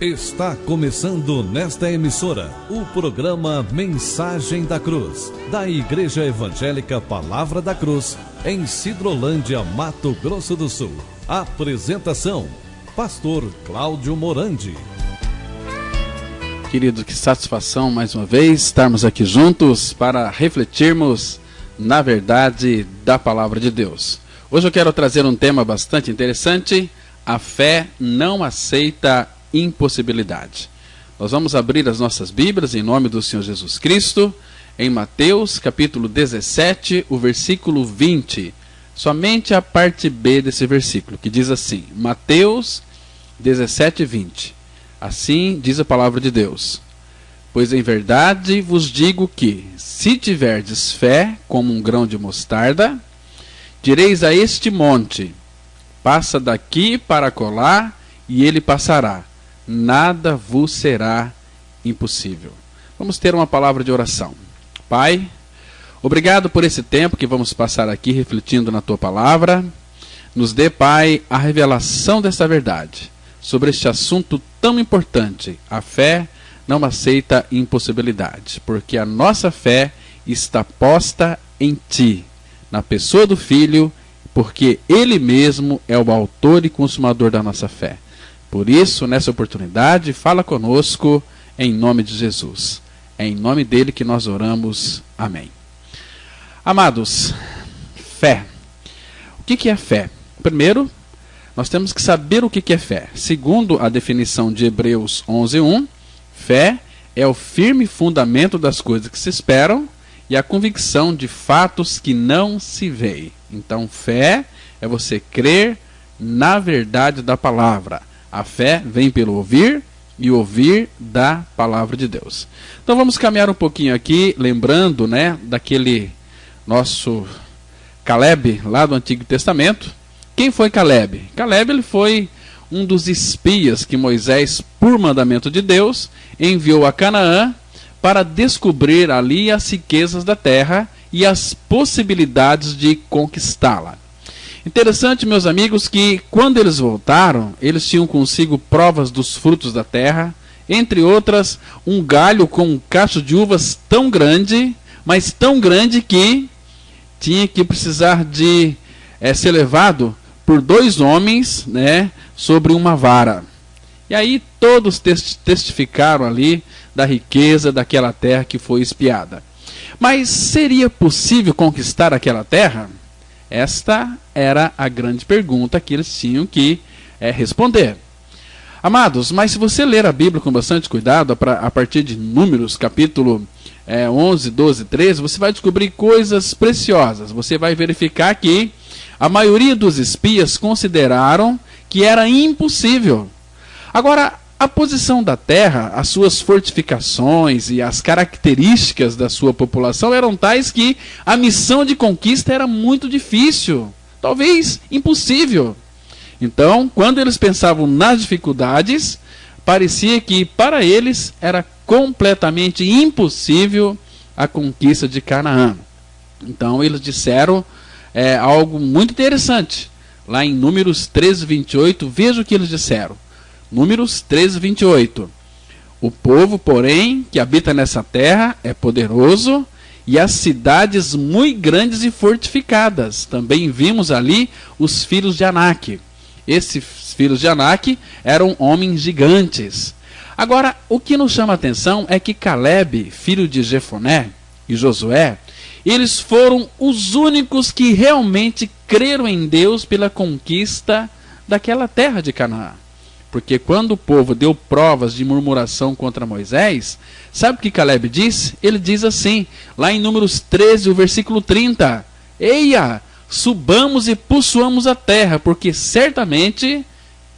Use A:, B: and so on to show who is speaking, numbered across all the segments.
A: Está começando nesta emissora o programa Mensagem da Cruz, da Igreja Evangélica Palavra da Cruz, em Sidrolândia, Mato Grosso do Sul. Apresentação, Pastor Cláudio Morandi.
B: Querido, que satisfação mais uma vez estarmos aqui juntos para refletirmos na verdade da Palavra de Deus. Hoje eu quero trazer um tema bastante interessante: a fé não aceita impossibilidade. Nós vamos abrir as nossas Bíblias em nome do Senhor Jesus Cristo, em Mateus capítulo 17, o versículo 20, somente a parte B desse versículo, que diz assim, Mateus 17, 20. Assim diz a palavra de Deus: pois em verdade vos digo que, se tiverdes fé como um grão de mostarda, direis a este monte, passa daqui para acolá, e ele passará. Nada vos será impossível. Vamos ter uma palavra de oração. Pai, obrigado por esse tempo que vamos passar aqui refletindo na Tua palavra. Nos dê, Pai, a revelação dessa verdade sobre este assunto tão importante. A fé não aceita impossibilidade, porque a nossa fé está posta em Ti, na pessoa do Filho, porque Ele mesmo é o autor e consumador da nossa fé. Por isso, nessa oportunidade, fala conosco em nome de Jesus. É em nome dele que nós oramos. Amém. Amados, fé. O que é fé? Primeiro, nós temos que saber o que é fé. Segundo a definição de Hebreus 11:1, fé é o firme fundamento das coisas que se esperam e a convicção de fatos que não se veem. Então, fé é você crer na verdade da palavra. A fé vem pelo ouvir e ouvir da palavra de Deus. Então vamos caminhar um pouquinho aqui, lembrando, daquele nosso Caleb lá do Antigo Testamento. Quem foi Caleb? Caleb, ele foi um dos espias que Moisés, por mandamento de Deus, enviou a Canaã para descobrir ali as riquezas da terra e as possibilidades de conquistá-la. Interessante, meus amigos, que quando eles voltaram, eles tinham consigo provas dos frutos da terra, entre outras, um galho com um cacho de uvas tão grande, mas tão grande que tinha que precisar de ser levado por 2 homens, sobre uma vara. E aí todos testificaram ali da riqueza daquela terra que foi espiada. Mas seria possível conquistar aquela terra? Esta era a grande pergunta que eles tinham que responder. Amados, mas se você ler a Bíblia com bastante cuidado, a partir de Números, capítulo 11, 12, 13, você vai descobrir coisas preciosas. Você vai verificar que a maioria dos espias consideraram que era impossível. Agora, a posição da terra, as suas fortificações e as características da sua população eram tais que a missão de conquista era muito difícil, talvez impossível. Então, quando eles pensavam nas dificuldades, parecia que para eles era completamente impossível a conquista de Canaã. Então, eles disseram algo muito interessante. Lá em Números 13, 28, veja o que eles disseram. Números 13, 28. O povo, porém, que habita nessa terra é poderoso, e as cidades muito grandes e fortificadas. Também vimos ali os filhos de Anak. Esses filhos de Anak eram homens gigantes. Agora, o que nos chama a atenção é que Caleb, filho de Jefoné, e Josué, eles foram os únicos que realmente creram em Deus pela conquista daquela terra de Canaã. Porque quando o povo deu provas de murmuração contra Moisés, sabe o que Caleb diz? Ele diz assim, lá em Números 13, o versículo 30. Eia, subamos e possuamos a terra, porque certamente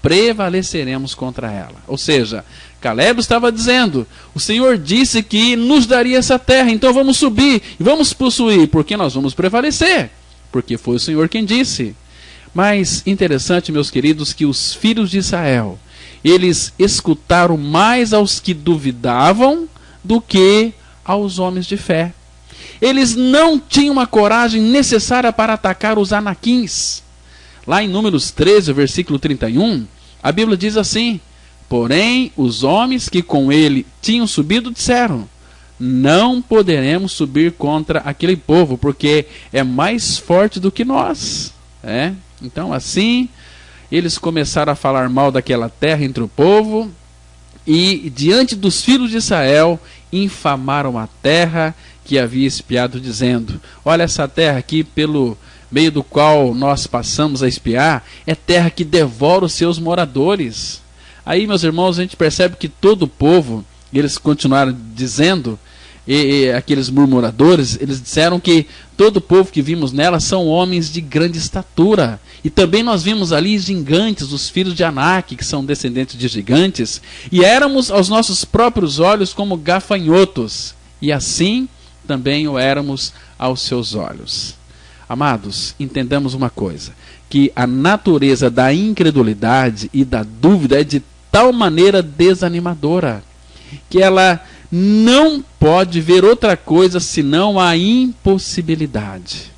B: prevaleceremos contra ela. Ou seja, Caleb estava dizendo, o Senhor disse que nos daria essa terra, então vamos subir e vamos possuir, porque nós vamos prevalecer. Porque foi o Senhor quem disse. Mas interessante, meus queridos, que os filhos de Israel, eles escutaram mais aos que duvidavam do que aos homens de fé. Eles não tinham a coragem necessária para atacar os anaquins. Lá em Números 13, versículo 31, a Bíblia diz assim: Porém, os homens que com ele tinham subido disseram: não poderemos subir contra aquele povo, porque é mais forte do que nós. Então assim, eles começaram a falar mal daquela terra entre o povo, e diante dos filhos de Israel, infamaram a terra que havia espiado, dizendo: olha, essa terra aqui, pelo meio do qual nós passamos a espiar, é terra que devora os seus moradores. Aí, meus irmãos, a gente percebe que todo o povo, eles continuaram dizendo, e aqueles murmuradores, eles disseram que todo o povo que vimos nela são homens de grande estatura. E também nós vimos ali gigantes, os filhos de Anak, que são descendentes de gigantes, e éramos aos nossos próprios olhos como gafanhotos, e assim também o éramos aos seus olhos. Amados, entendamos uma coisa, que a natureza da incredulidade e da dúvida é de tal maneira desanimadora, que ela não pode ver outra coisa senão a impossibilidade.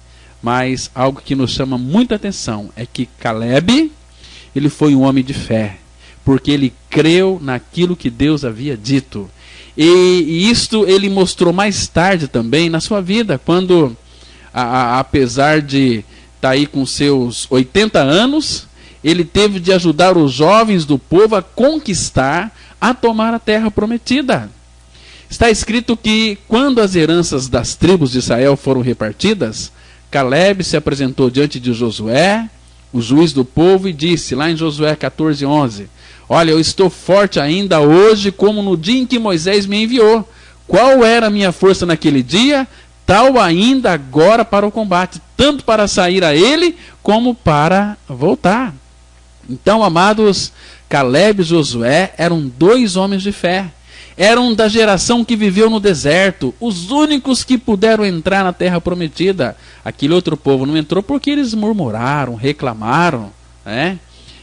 B: Mas algo que nos chama muita atenção é que Caleb, ele foi um homem de fé, porque ele creu naquilo que Deus havia dito. E isto ele mostrou mais tarde também na sua vida, quando, apesar de estar aí com seus 80 anos, ele teve de ajudar os jovens do povo a conquistar, a tomar a terra prometida. Está escrito que quando as heranças das tribos de Israel foram repartidas, Caleb se apresentou diante de Josué, o juiz do povo, e disse, lá em Josué 14:11, olha, eu estou forte ainda hoje como no dia em que Moisés me enviou. Qual era a minha força naquele dia? Tal ainda agora para o combate, tanto para sair a ele, como para voltar. Então, amados, Caleb e Josué eram dois homens de fé. Eram da geração que viveu no deserto, os únicos que puderam entrar na terra prometida. Aquele outro povo não entrou porque eles murmuraram, reclamaram,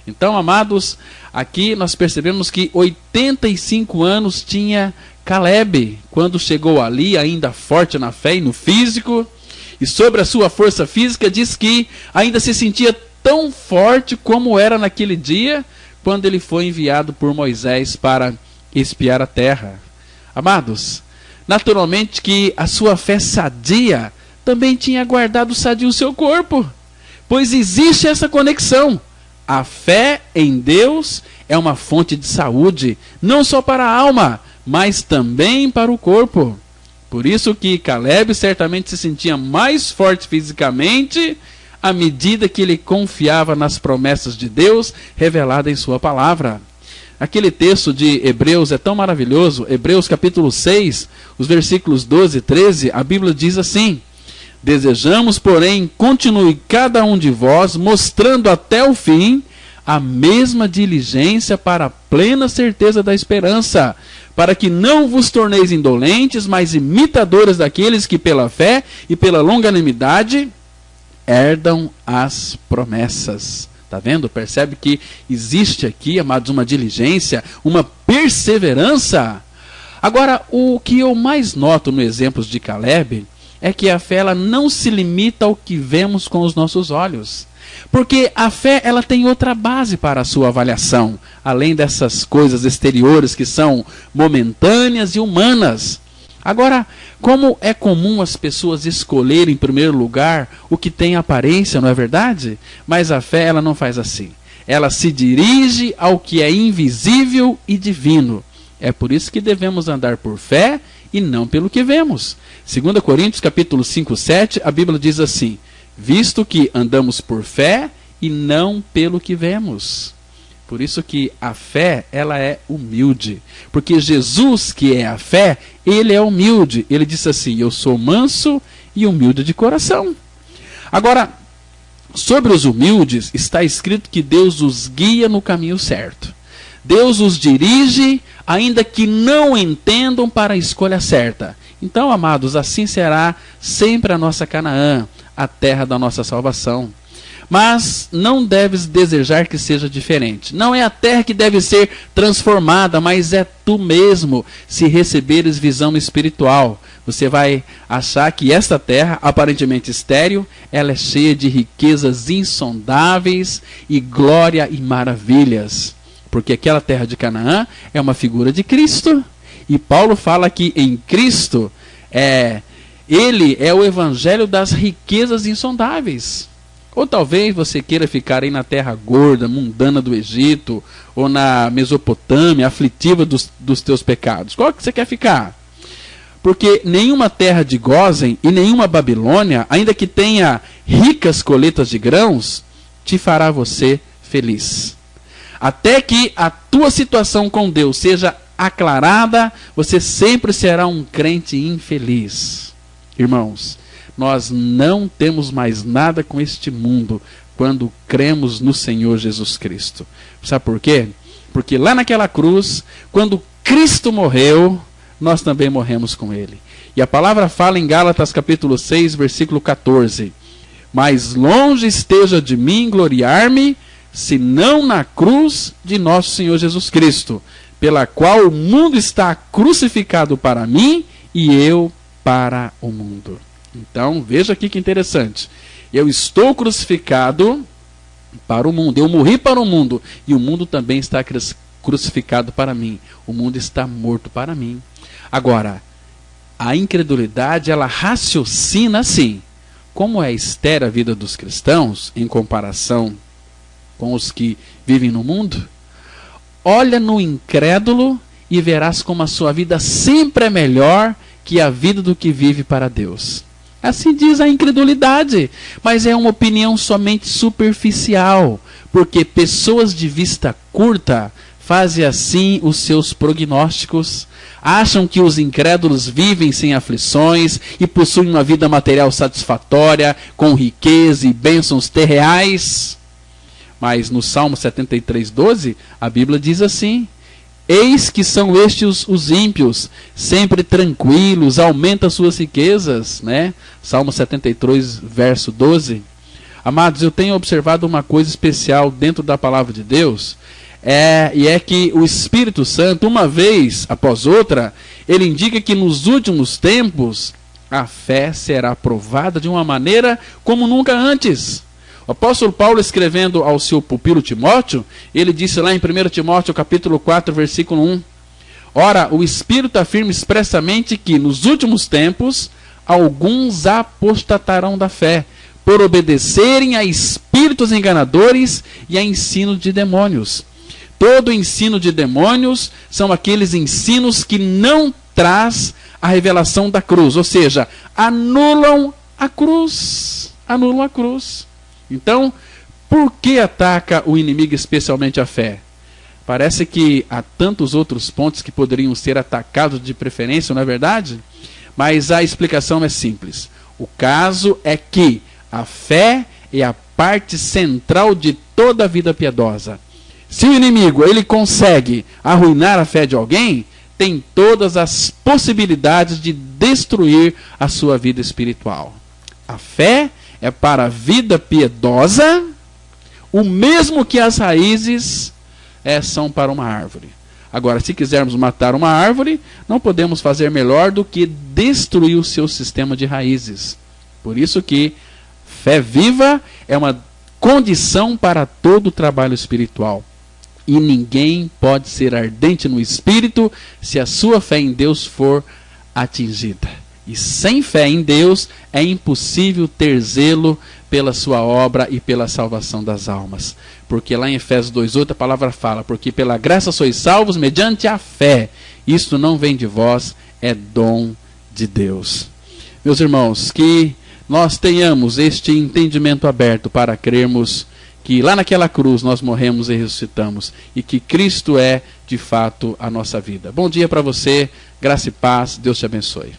B: Então, amados, aqui nós percebemos que 85 anos tinha Caleb, quando chegou ali, ainda forte na fé e no físico, e sobre a sua força física diz que ainda se sentia tão forte como era naquele dia, quando ele foi enviado por Moisés para espiar a terra. Amados, naturalmente que a sua fé sadia também tinha guardado sadio o seu corpo, pois existe essa conexão. A fé em Deus é uma fonte de saúde, não só para a alma, mas também para o corpo. Por isso que Caleb certamente se sentia mais forte fisicamente à medida que ele confiava nas promessas de Deus reveladas em sua palavra. Aquele texto de Hebreus é tão maravilhoso, Hebreus capítulo 6, os versículos 12 e 13, a Bíblia diz assim: desejamos, porém, continue cada um de vós mostrando até o fim a mesma diligência para a plena certeza da esperança, para que não vos torneis indolentes, mas imitadores daqueles que pela fé e pela longanimidade herdam as promessas. Está vendo? Percebe que existe aqui, amados, uma diligência, uma perseverança. Agora, o que eu mais noto no exemplo de Caleb é que a fé ela não se limita ao que vemos com os nossos olhos. Porque a fé ela tem outra base para a sua avaliação, além dessas coisas exteriores que são momentâneas e humanas. Agora, como é comum as pessoas escolherem em primeiro lugar o que tem aparência, não é verdade? Mas a fé ela não faz assim. Ela se dirige ao que é invisível e divino. É por isso que devemos andar por fé e não pelo que vemos. 2 Coríntios capítulo 5:7, a Bíblia diz assim: visto que andamos por fé e não pelo que vemos. Por isso que a fé, ela é humilde. Porque Jesus, que é a fé, ele é humilde. Ele disse assim: eu sou manso e humilde de coração. Agora, sobre os humildes, está escrito que Deus os guia no caminho certo. Deus os dirige, ainda que não entendam, para a escolha certa. Então, amados, assim será sempre a nossa Canaã, a terra da nossa salvação. Mas não deves desejar que seja diferente. Não é a terra que deve ser transformada, mas é tu mesmo, se receberes visão espiritual. Você vai achar que esta terra, aparentemente estéril, ela é cheia de riquezas insondáveis e glória e maravilhas. Porque aquela terra de Canaã é uma figura de Cristo. E Paulo fala que em Cristo, ele é o evangelho das riquezas insondáveis. Ou talvez você queira ficar aí na terra gorda, mundana do Egito, ou na Mesopotâmia, aflitiva dos teus pecados. Qual que você quer ficar? Porque nenhuma terra de Gósen e nenhuma Babilônia, ainda que tenha ricas coletas de grãos, te fará você feliz. Até que a tua situação com Deus seja aclarada, você sempre será um crente infeliz. Irmãos, nós não temos mais nada com este mundo quando cremos no Senhor Jesus Cristo. Sabe por quê? Porque lá naquela cruz, quando Cristo morreu, nós também morremos com ele. E a palavra fala em Gálatas capítulo 6, versículo 14. Mas longe esteja de mim gloriar-me, senão na cruz de nosso Senhor Jesus Cristo, pela qual o mundo está crucificado para mim e eu para o mundo. Então, veja aqui que interessante. Eu estou crucificado para o mundo. Eu morri para o mundo. E o mundo também está crucificado para mim. O mundo está morto para mim. Agora, a incredulidade, ela raciocina assim. Como é estéril a vida dos cristãos, em comparação com os que vivem no mundo? Olha no incrédulo e verás como a sua vida sempre é melhor que a vida do que vive para Deus. Assim diz a incredulidade, mas é uma opinião somente superficial, porque pessoas de vista curta fazem assim os seus prognósticos, acham que os incrédulos vivem sem aflições e possuem uma vida material satisfatória, com riqueza e bênçãos terreais. Mas no Salmo 73:12, a Bíblia diz assim: eis que são estes os ímpios, sempre tranquilos, aumenta suas riquezas, né? Salmo 73, verso 12. Amados, eu tenho observado uma coisa especial dentro da palavra de Deus, e é que o Espírito Santo, uma vez após outra, ele indica que nos últimos tempos, a fé será provada de uma maneira como nunca antes. O apóstolo Paulo, escrevendo ao seu pupilo Timóteo, ele disse lá em 1 Timóteo capítulo 4, versículo 1: ora, o Espírito afirma expressamente que nos últimos tempos alguns apostatarão da fé, por obedecerem a espíritos enganadores e a ensino de demônios. Todo ensino de demônios são aqueles ensinos que não traz a revelação da cruz, ou seja, anulam a cruz. Anulam a cruz. Então, por que ataca o inimigo especialmente a fé? Parece que há tantos outros pontos que poderiam ser atacados de preferência, não é verdade? Mas a explicação é simples. O caso é que a fé é a parte central de toda a vida piedosa. Se o inimigo ele consegue arruinar a fé de alguém, tem todas as possibilidades de destruir a sua vida espiritual. A fé é para a vida piedosa, o mesmo que as raízes são para uma árvore. Agora, se quisermos matar uma árvore, não podemos fazer melhor do que destruir o seu sistema de raízes. Por isso que fé viva é uma condição para todo o trabalho espiritual. E ninguém pode ser ardente no espírito se a sua fé em Deus for atingida. E sem fé em Deus é impossível ter zelo pela sua obra e pela salvação das almas. Porque lá em Efésios 2:8 a palavra fala: porque pela graça sois salvos mediante a fé. Isto não vem de vós, é dom de Deus. Meus irmãos, que nós tenhamos este entendimento aberto para crermos que lá naquela cruz nós morremos e ressuscitamos, e que Cristo é de fato a nossa vida. Bom dia para você, graça e paz, Deus te abençoe.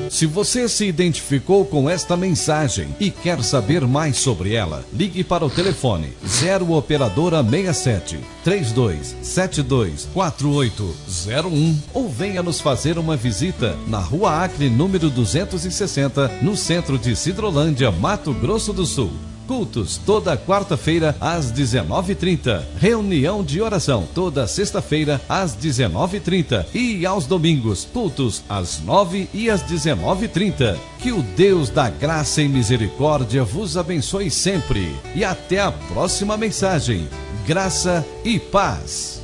A: Se você se identificou com esta mensagem e quer saber mais sobre ela, ligue para o telefone 0 operadora 67 3272 4801 ou venha nos fazer uma visita na Rua Acre, número 260, no centro de Sidrolândia, Mato Grosso do Sul. Cultos toda quarta-feira às 19h30. Reunião de oração toda sexta-feira às 19h30. E aos domingos, cultos às 9h e às 19h30. Que o Deus da graça e misericórdia vos abençoe sempre. E até a próxima mensagem. Graça e paz.